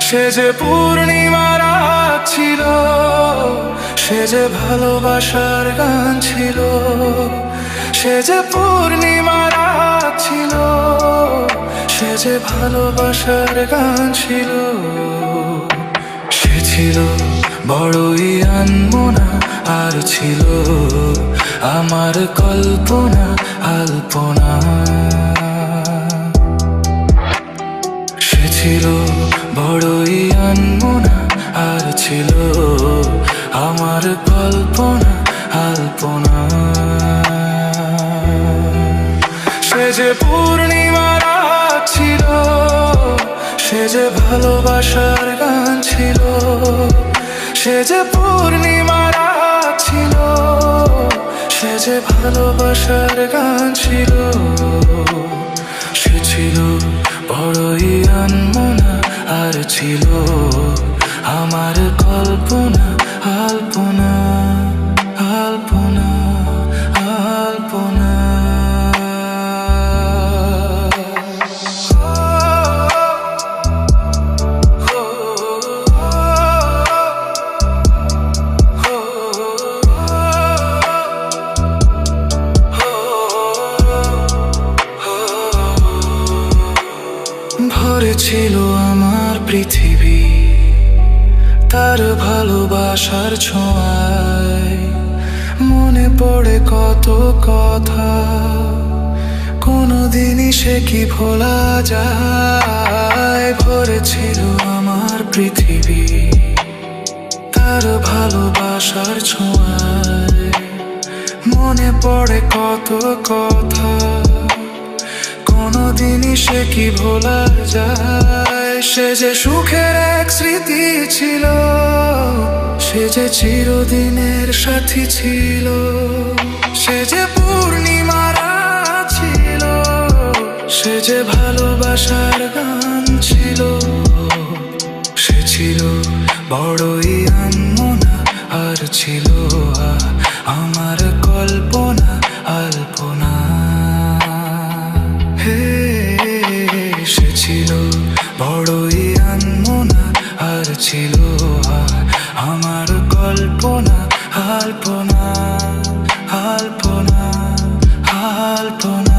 সে যে পূর্ণিমা রাত ছিল, সে যে ভালোবাসার গান ছিল। সে যে পূর্ণিমা রাত ছিল, সে যে ভালোবাসার গান ছিল। সে ছিল বড়ই আনমনা, আর ছিল আমার কল্পনা আলপনা। সে ছিল বড়ই আনমনা, আর ছিল আমার কল্পনা আলপনা। সে যে পূর্ণিমা রাত ছিল, সে যে ভালোবাসার গান ছিল। সে যে পূর্ণিমা রাত ছিল, সে যে ভালোবাসার গান ছিল। সে ছিল বড়ই আনমনা, আর ছিল আমার কল্পনা আলপনা আলপনা আলপনা। ভরে ছিল আমার পৃথিবী তার ভালোবাসার ছোঁয়ায়। মনে পড়ে কত কথা, কোনোদিনই সে কি ভোলা যায়। ভরে ছিল আমার পৃথিবী তার ভালোবাসার ছোঁয়ায়। মনে পড়ে কত কথা, কোনোদিনই সে কি ভোলা যায়। সে যে সুখের এক স্মৃতি ছিল, সে যে চিরদিনের সাথী ছিল। সে যে পূর্ণিমা রাত ছিল, সে যে ভালোবাসার গান ছিল। সে ছিল বড়ই আনমনা, আর ছিল আমার কল্পনা আলপনা। সে ছিল বড়ই আনমনা, আর ছিল আমার কল্পনা আলপনা আলপনা আলপনা।